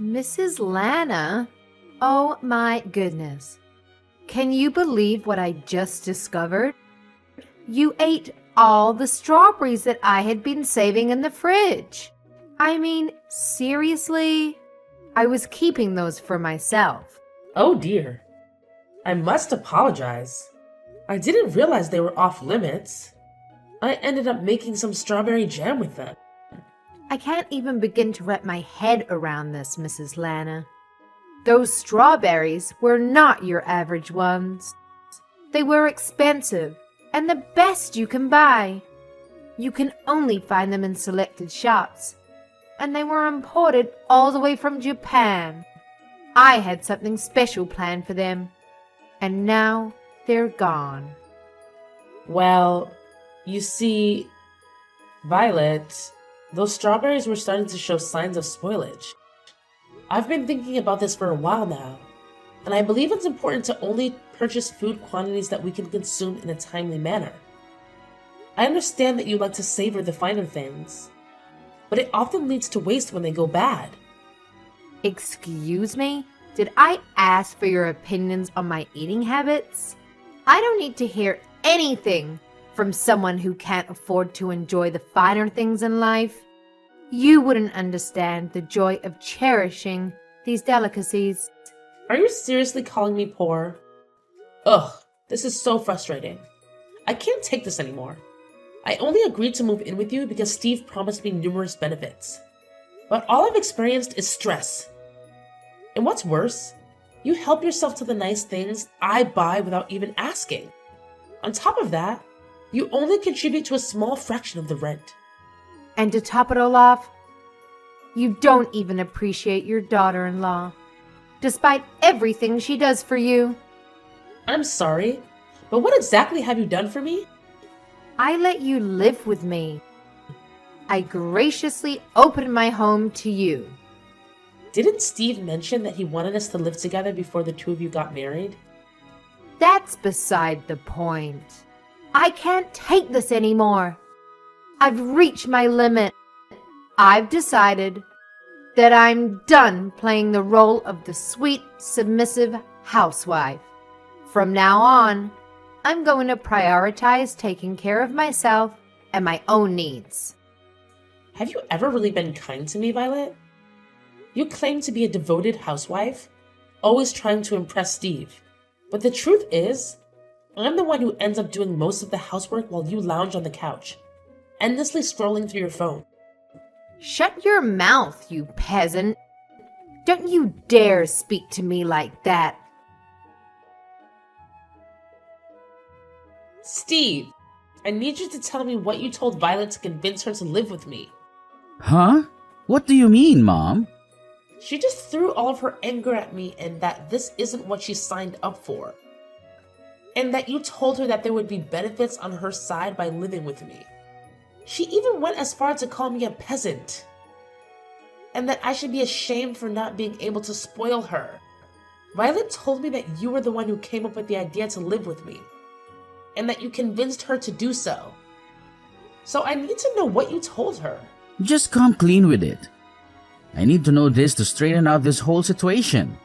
Mrs. Lana? Oh my goodness. Can you believe what I just discovered? You ate all the strawberries that I had been saving in the fridge. I mean, seriously? I was keeping those for myself. Oh dear. I must apologize. I didn't realize they were off limits. I ended up making some strawberry jam with them. I can't even begin to wrap my head around this, Mrs. Lana. Those strawberries were not your average ones. They were expensive and the best you can buy. You can only find them in selected shops, and they were imported all the way from Japan. I had something special planned for them, and now they're gone. Well, you see, Violet, those strawberries were starting to show signs of spoilage. I've been thinking about this for a while now, and I believe it's important to only purchase food quantities that we can consume in a timely manner. I understand that you like to savor the finer things, but it often leads to waste when they go bad. Excuse me? Did I ask for your opinions on my eating habits? I don't need to hear anything from someone who can't afford to enjoy the finer things in life. You wouldn't understand the joy of cherishing these delicacies. Are you seriously calling me poor? Ugh, this is so frustrating. I can't take this anymore. I only agreed to move in with you because Steve promised me numerous benefits. But all I've experienced is stress. And what's worse, you help yourself to the nice things I buy without even asking. On top of that, you only contribute to a small fraction of the rent. And to top it all off, you don't even appreciate your daughter-in-law, despite everything she does for you. I'm sorry, but what exactly have you done for me? I let you live with me. I graciously opened my home to you. Didn't Steve mention that he wanted us to live together before the two of you got married? That's beside the point. I can't take this anymore. I've reached my limit. I've decided that I'm done playing the role of the sweet, submissive housewife. From now on, I'm going to prioritize taking care of myself and my own needs. Have you ever really been kind to me, Violet? You claim to be a devoted housewife, always trying to impress Steve. But the truth is, I'm the one who ends up doing most of the housework while you lounge on the couch, endlessly scrolling through your phone. Shut your mouth, you peasant. Don't you dare speak to me like that. Steve, I need you to tell me what you told Violet to convince her to live with me. Huh? What do you mean, Mom? She just threw all of her anger at me and that this isn't what she signed up for. And that you told her that there would be benefits on her side by living with me. She even went as far to call me a peasant. And that I should be ashamed for not being able to spoil her. Violet told me that you were the one who came up with the idea to live with me. And that you convinced her to do so. So I need to know what you told her. Just come clean with it. I need to know this to straighten out this whole situation.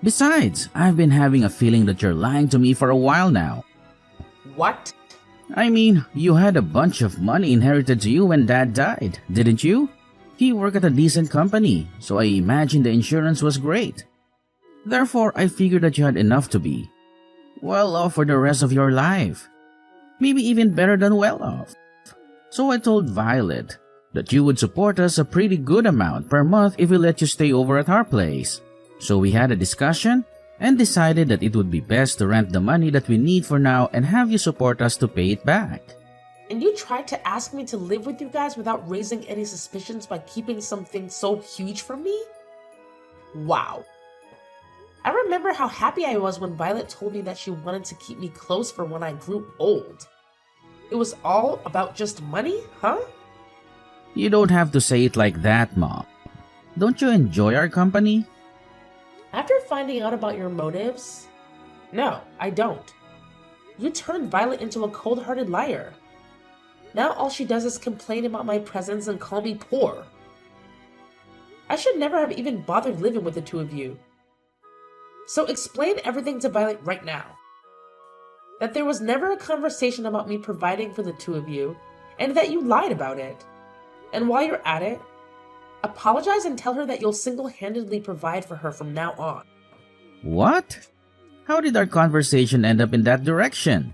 Besides, I've been having a feeling that you're lying to me for a while now. What? I mean, you had a bunch of money inherited to you when Dad died, didn't you? He worked at a decent company, so I imagine the insurance was great. Therefore, I figured that you had enough to be well off for the rest of your life. Maybe even better than well off. So I told Violet that you would support us a pretty good amount per month if we let you stay over at our place. So we had a discussion and decided that it would be best to rent the money that we need for now and have you support us to pay it back. And you tried to ask me to live with you guys without raising any suspicions by keeping something so huge from me? Wow. I remember how happy I was when Violet told me that she wanted to keep me close for when I grew old. It was all about just money, huh? You don't have to say it like that, Mom. Don't you enjoy our company? After finding out about your motives, no, I don't. You turned Violet into a cold-hearted liar. Now all she does is complain about my presence and call me poor. I should never have even bothered living with the two of you. So explain everything to Violet right now. That there was never a conversation about me providing for the two of you, and that you lied about it. And while you're at it, apologize and tell her that you'll single-handedly provide for her from now on. What? How did our conversation end up in that direction?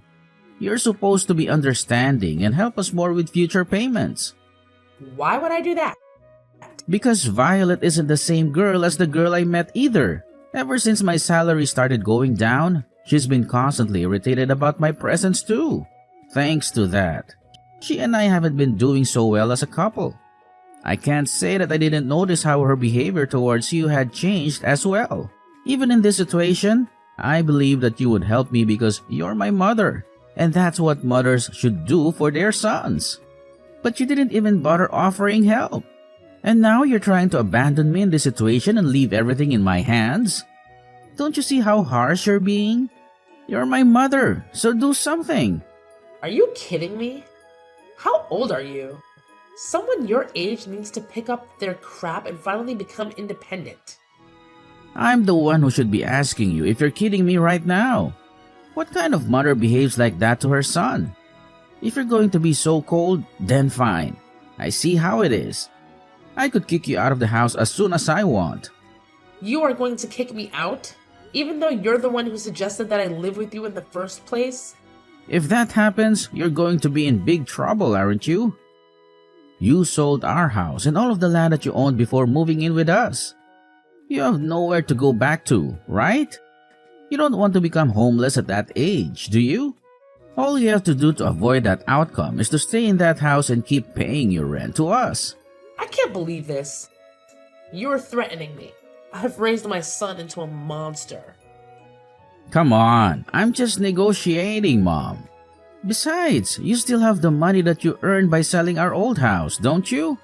You're supposed to be understanding and help us more with future payments. Why would I do that? Because Violet isn't the same girl as the girl I met either. Ever since my salary started going down, she's been constantly irritated about my presence too. Thanks to that, she and I haven't been doing so well as a couple. I can't say that I didn't notice how her behavior towards you had changed as well. Even in this situation, I believe that you would help me because you're my mother, and that's what mothers should do for their sons. But you didn't even bother offering help. And now you're trying to abandon me in this situation and leave everything in my hands? Don't you see how harsh you're being? You're my mother, so do something. Are you kidding me? How old are you? Someone your age needs to pick up their crap and finally become independent. I'm the one who should be asking you if you're kidding me right now. What kind of mother behaves like that to her son? If you're going to be so cold, then fine. I see how it is. I could kick you out of the house as soon as I want. You are going to kick me out? Even though you're the one who suggested that I live with you in the first place? If that happens, you're going to be in big trouble, aren't you? You sold our house and all of the land that you owned before moving in with us. You have nowhere to go back to, right? You don't want to become homeless at that age, do you? All you have to do to avoid that outcome is to stay in that house and keep paying your rent to us. I can't believe this. You're threatening me. I've raised my son into a monster. Come on, I'm just negotiating, Mom. Besides, you still have the money that you earned by selling our old house, don't you?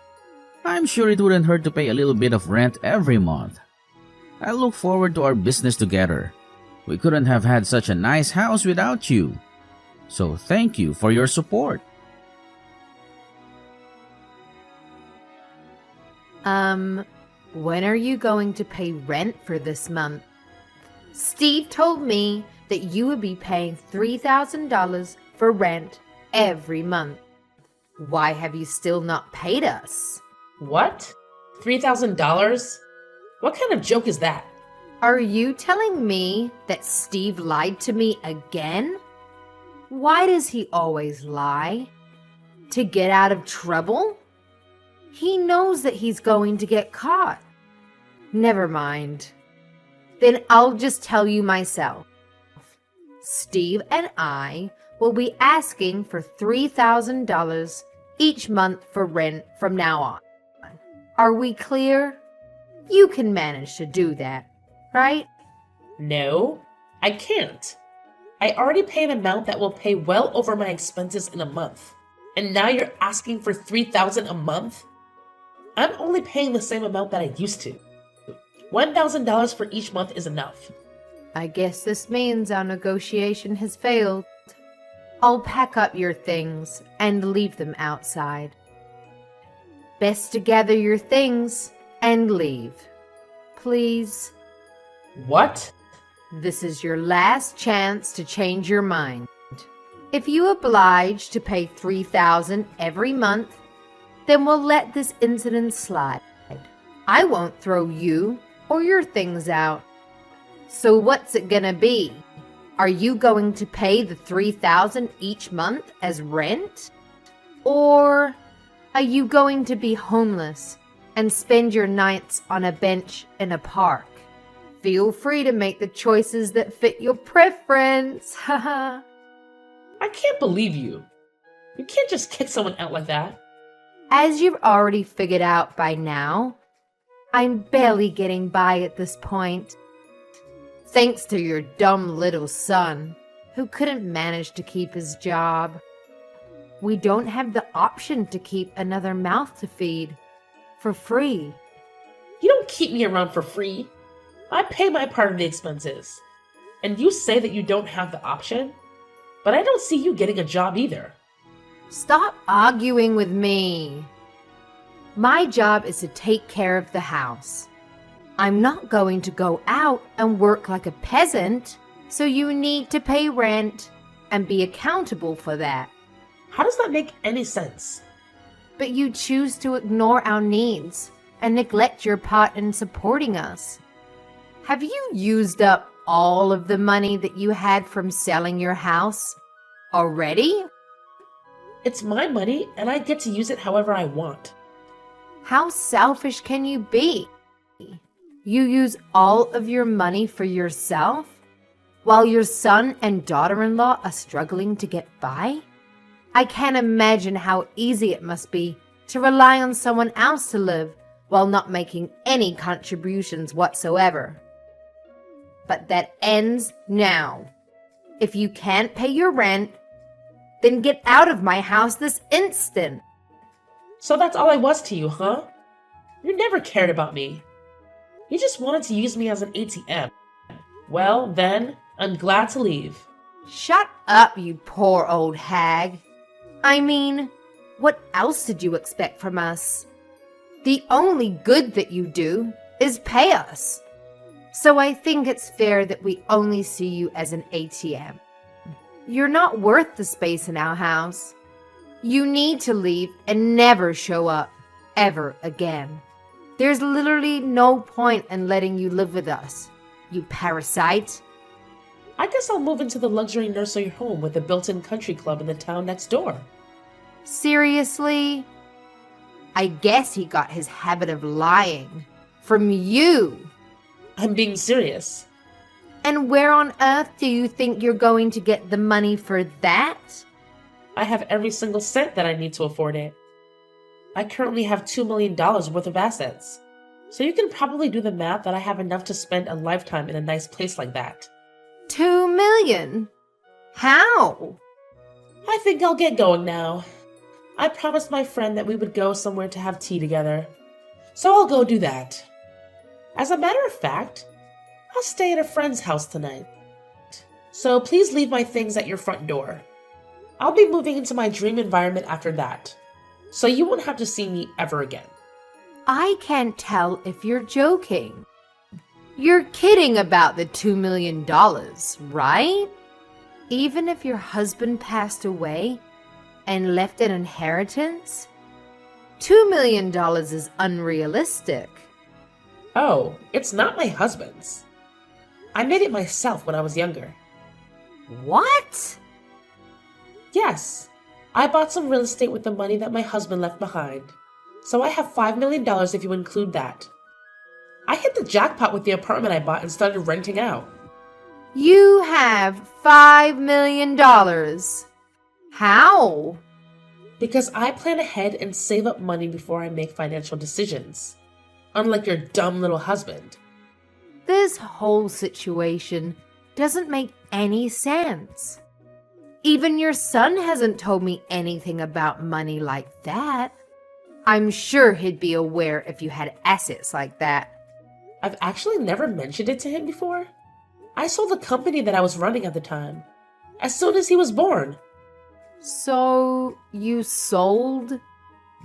I'm sure it wouldn't hurt to pay a little bit of rent every month. I look forward to our business together. We couldn't have had such a nice house without you. So thank you for your support. When are you going to pay rent for this month? Steve told me that you would be paying $3,000 for rent every month. Why have you still not paid us? What? $3,000? What kind of joke is that? Are you telling me that Steve lied to me again? Why does he always lie? To get out of trouble? He knows that he's going to get caught. Never mind. Then I'll just tell you myself. Steve and I will be asking for $3,000 each month for rent from now on. Are we clear? You can manage to do that, right? No, I can't. I already pay an amount that will pay well over my expenses in a month. And now you're asking for $3,000 a month? I'm only paying the same amount that I used to. $1,000 for each month is enough. I guess this means our negotiation has failed. I'll pack up your things and leave them outside. Best to gather your things and leave. Please. What? This is your last chance to change your mind. If you oblige to pay $3,000 every month, then we'll let this incident slide. I won't throw you or your things out. So what's it gonna be? Are you going to pay the $3,000 each month as rent? Or are you going to be homeless and spend your nights on a bench in a park? Feel free to make the choices that fit your preference. Haha. I can't believe you. You can't just kick someone out like that. As you've already figured out by now, I'm barely getting by at this point. Thanks to your dumb little son, who couldn't manage to keep his job. We don't have the option to keep another mouth to feed for free. You don't keep me around for free. I pay my part of the expenses. And you say that you don't have the option? But I don't see you getting a job either. Stop arguing with me. My job is to take care of the house. I'm not going to go out and work like a peasant, so you need to pay rent and be accountable for that. How does that make any sense? But you choose to ignore our needs and neglect your part in supporting us. Have you used up all of the money that you had from selling your house already? It's my money and I get to use it however I want. How selfish can you be? You use all of your money for yourself while your son and daughter-in-law are struggling to get by? I can't imagine how easy it must be to rely on someone else to live while not making any contributions whatsoever. But that ends now. If you can't pay your rent, then get out of my house this instant. So that's all I was to you, huh? You never cared about me. You just wanted to use me as an ATM. Well, then, I'm glad to leave. Shut up, you poor old hag. I mean, what else did you expect from us? The only good that you do is pay us. So I think it's fair that we only see you as an ATM. You're not worth the space in our house. You need to leave and never show up ever again. There's literally no point in letting you live with us, you parasite. I guess I'll move into the luxury nursery home with a built-in country club in the town next door. Seriously? I guess he got his habit of lying from you. I'm being serious. And where on earth do you think you're going to get the money for that? I have every single cent that I need to afford it. I currently have $2 million worth of assets. So you can probably do the math that I have enough to spend a lifetime in a nice place like that. 2 million? How? I think I'll get going now. I promised my friend that we would go somewhere to have tea together. So I'll go do that. As a matter of fact, I'll stay at a friend's house tonight. So please leave my things at your front door. I'll be moving into my dream environment after that, so you won't have to see me ever again. I can't tell if you're joking. You're kidding about the $2 million, right? Even if your husband passed away and left an inheritance, $2 million is unrealistic. Oh, it's not my husband's. I made it myself when I was younger. What? Yes, I bought some real estate with the money that my husband left behind. So I have $5 million if you include that. I hit the jackpot with the apartment I bought and started renting out. You have $5 million. How? Because I plan ahead and save up money before I make financial decisions. Unlike your dumb little husband. This whole situation doesn't make any sense. Even your son hasn't told me anything about money like that. I'm sure he'd be aware if you had assets like that. I've actually never mentioned it to him before. I sold the company that I was running at the time, as soon as he was born. So you sold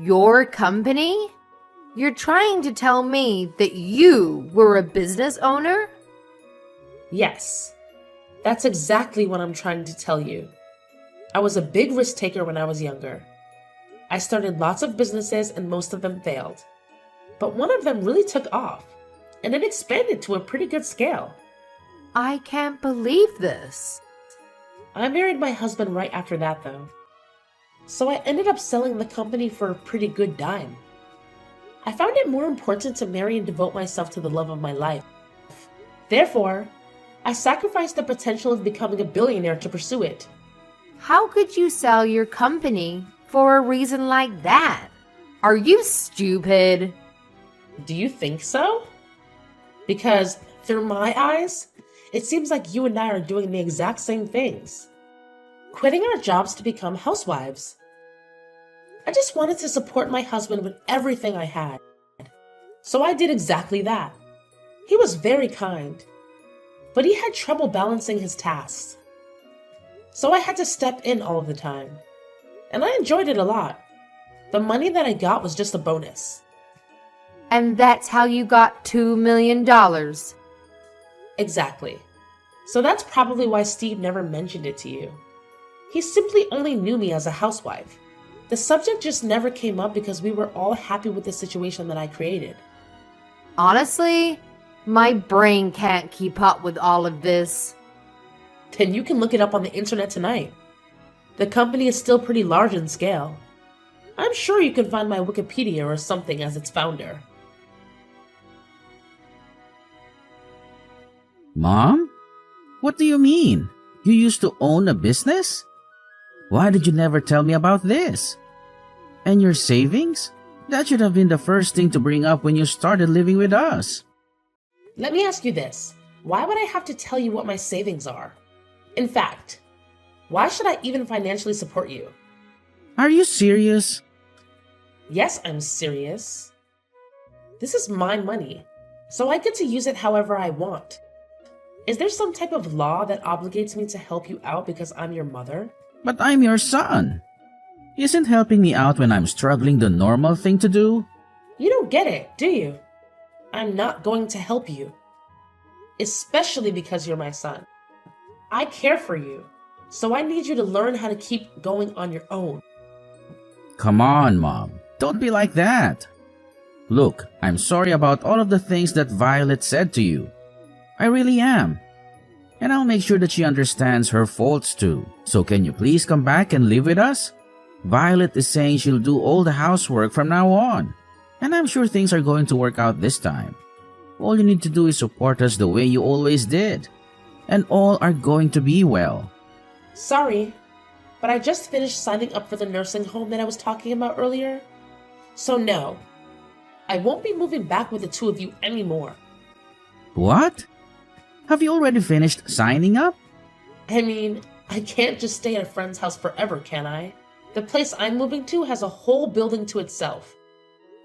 your company? You're trying to tell me that you were a business owner? Yes, that's exactly what I'm trying to tell you. I was a big risk taker when I was younger. I started lots of businesses and most of them failed. But one of them really took off, and it expanded to a pretty good scale. I can't believe this. I married my husband right after that, though. So I ended up selling the company for a pretty good dime. I found it more important to marry and devote myself to the love of my life. Therefore, I sacrificed the potential of becoming a billionaire to pursue it. How could you sell your company for a reason like that? Are you stupid? Do you think so? Because, through my eyes, it seems like you and I are doing the exact same things. Quitting our jobs to become housewives. I just wanted to support my husband with everything I had. So I did exactly that. He was very kind, but he had trouble balancing his tasks. So I had to step in all of the time, and I enjoyed it a lot. The money that I got was just a bonus. And that's how you got $2 million. Exactly. So that's probably why Steve never mentioned it to you. He simply only knew me as a housewife. The subject just never came up because we were all happy with the situation that I created. Honestly, my brain can't keep up with all of this. Then you can look it up on the internet tonight. The company is still pretty large in scale. I'm sure you can find my Wikipedia or something as its founder. Mom? What do you mean? You used to own a business? Why did you never tell me about this? And your savings? That should have been the first thing to bring up when you started living with us. Let me ask you this. Why would I have to tell you what my savings are? In fact, why should I even financially support you? Are you serious? Yes, I'm serious. This is my money, so I get to use it however I want. Is there some type of law that obligates me to help you out because I'm your mother? But I'm your son. Isn't helping me out when I'm struggling the normal thing to do? You don't get it, do you? I'm not going to help you. Especially because you're my son. I care for you, so I need you to learn how to keep going on your own. Come on, Mom. Don't be like that. Look, I'm sorry about all of the things that Violet said to you. I really am. And I'll make sure that she understands her faults too. So can you please come back and live with us? Violet is saying she'll do all the housework from now on. And I'm sure things are going to work out this time. All you need to do is support us the way you always did. And all are going to be well. Sorry, but I just finished signing up for the nursing home that I was talking about earlier. So no, I won't be moving back with the two of you anymore. What? Have you already finished signing up? I mean, I can't just stay at a friend's house forever, can I? The place I'm moving to has a whole building to itself.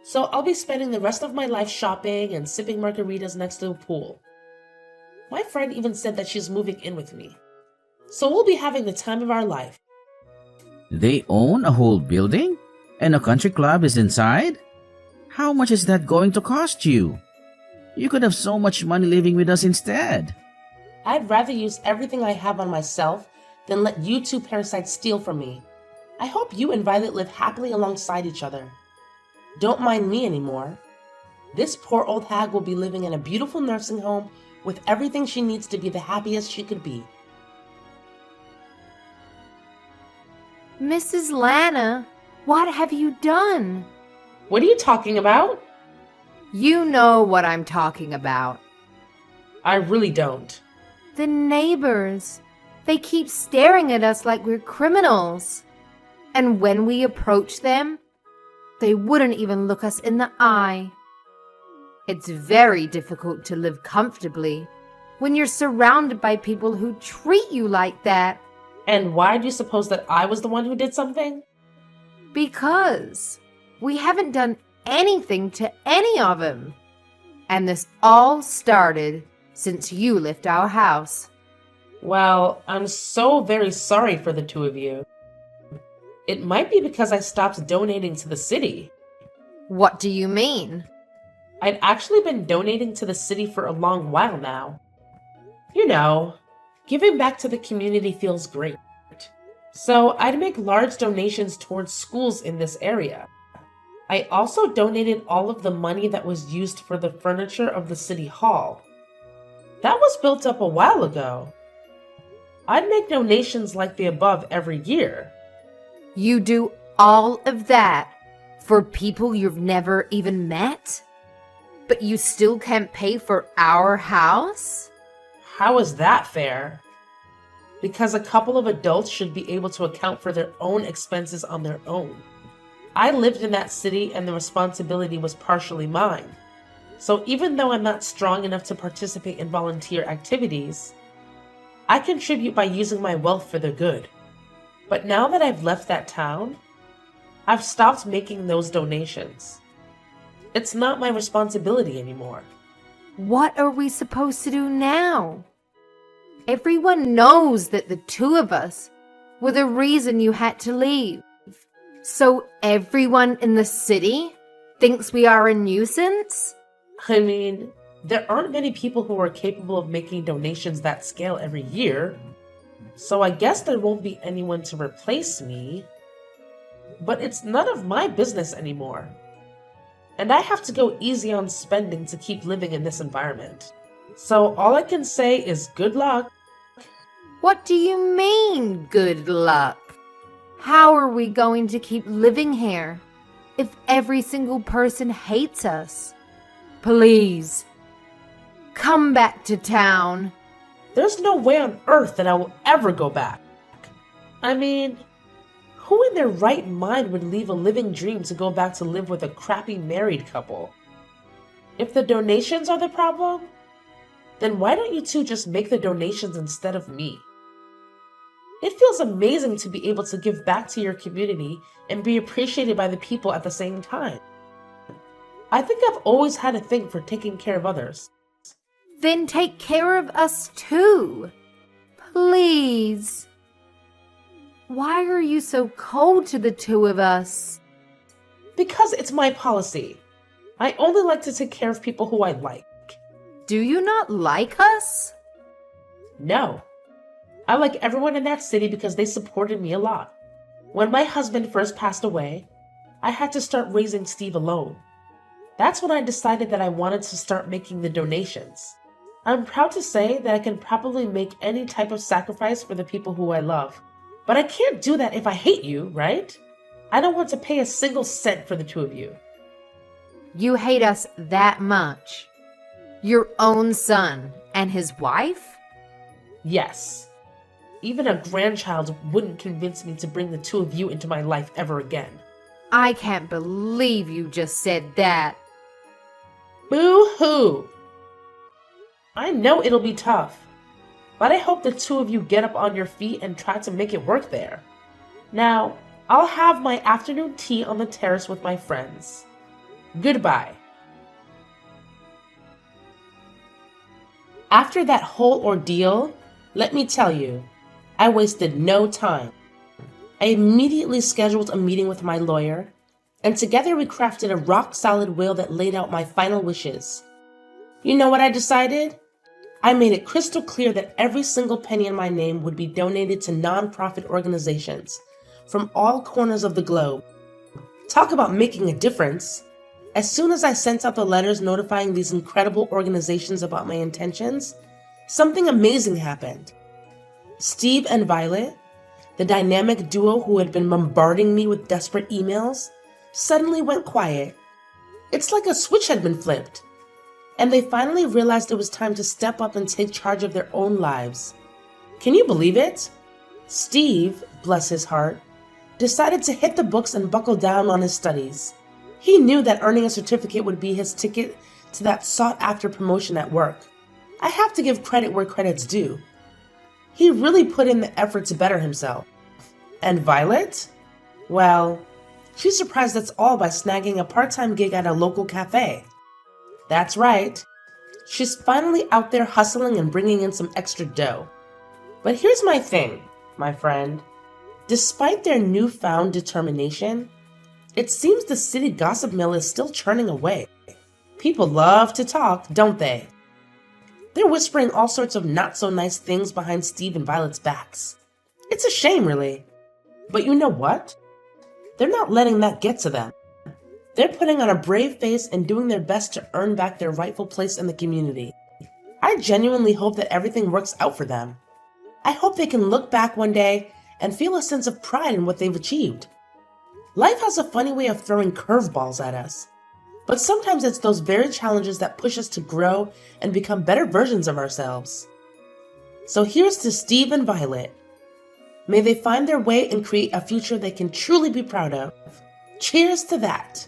So I'll be spending the rest of my life shopping and sipping margaritas next to a pool. My friend even said that she's moving in with me. So we'll be having the time of our life. They own a whole building? And a country club is inside? How much is that going to cost you? You could have so much money living with us instead. I'd rather use everything I have on myself than let you two parasites steal from me. I hope you and Violet live happily alongside each other. Don't mind me anymore. This poor old hag will be living in a beautiful nursing home with everything she needs to be the happiest she could be. Mrs. Lana, what have you done? What are you talking about? You know what I'm talking about. I really don't. The neighbors. They keep staring at us like we're criminals. And when we approach them, they wouldn't even look us in the eye. It's very difficult to live comfortably when you're surrounded by people who treat you like that. And why do you suppose that I was the one who did something? Because we haven't done anything to any of them. And this all started since you left our house. Well, I'm so very sorry for the two of you. It might be because I stopped donating to the city. What do you mean? I'd actually been donating to the city for a long while now. You know, giving back to the community feels great. So I'd make large donations towards schools in this area. I also donated all of the money that was used for the furniture of the city hall. That was built up a while ago. I'd make donations like the above every year. You do all of that for people you've never even met? But you still can't pay for our house? How is that fair? Because a couple of adults should be able to account for their own expenses on their own. I lived in that city and the responsibility was partially mine. So even though I'm not strong enough to participate in volunteer activities, I contribute by using my wealth for the good. But now that I've left that town, I've stopped making those donations. It's not my responsibility anymore. What are we supposed to do now? Everyone knows that the two of us were the reason you had to leave. So everyone in the city thinks we are a nuisance? I mean, there aren't many people who are capable of making donations that scale every year, so I guess there won't be anyone to replace me. But it's none of my business anymore. And I have to go easy on spending to keep living in this environment. So all I can say is good luck. What do you mean, good luck? How are we going to keep living here if every single person hates us? Please, come back to town. There's no way on earth that I will ever go back. I mean, who in their right mind would leave a living dream to go back to live with a crappy married couple? If the donations are the problem, then why don't you two just make the donations instead of me? It feels amazing to be able to give back to your community and be appreciated by the people at the same time. I think I've always had a thing for taking care of others. Then take care of us too. Please. Why are you so cold to the two of us? Because it's my policy. I only like to take care of people who I like. Do you not like us? No. I like everyone in that city because they supported me a lot. When my husband first passed away, I had to start raising Steve alone. That's when I decided that I wanted to start making the donations. I'm proud to say that I can probably make any type of sacrifice for the people who I love. But I can't do that if I hate you, right? I don't want to pay a single cent for the two of you. You hate us that much? Your own son and his wife? Yes. Even a grandchild wouldn't convince me to bring the two of you into my life ever again. I can't believe you just said that. Boo-hoo! I know it'll be tough, but I hope the two of you get up on your feet and try to make it work there. Now, I'll have my afternoon tea on the terrace with my friends. Goodbye. After that whole ordeal, let me tell you, I wasted no time. I immediately scheduled a meeting with my lawyer, and together we crafted a rock-solid will that laid out my final wishes. You know what I decided? I made it crystal clear that every single penny in my name would be donated to non-profit organizations from all corners of the globe. Talk about making a difference. As soon as I sent out the letters notifying these incredible organizations about my intentions, something amazing happened. Steve and Violet, the dynamic duo who had been bombarding me with desperate emails, suddenly went quiet. It's like a switch had been flipped, and they finally realized it was time to step up and take charge of their own lives. Can you believe it? Steve, bless his heart, decided to hit the books and buckle down on his studies. He knew that earning a certificate would be his ticket to that sought-after promotion at work. I have to give credit where credit's due. He really put in the effort to better himself. And Violet? Well, she surprised us all by snagging a part-time gig at a local cafe. That's right. She's finally out there hustling and bringing in some extra dough. But here's my thing, my friend. Despite their newfound determination, it seems the city gossip mill is still churning away. People love to talk, don't they? They're whispering all sorts of not-so-nice things behind Steve and Violet's backs. It's a shame, really. But you know what? They're not letting that get to them. They're putting on a brave face and doing their best to earn back their rightful place in the community. I genuinely hope that everything works out for them. I hope they can look back one day and feel a sense of pride in what they've achieved. Life has a funny way of throwing curveballs at us. But sometimes it's those very challenges that push us to grow and become better versions of ourselves. So here's to Steve and Violet. May they find their way and create a future they can truly be proud of. Cheers to that!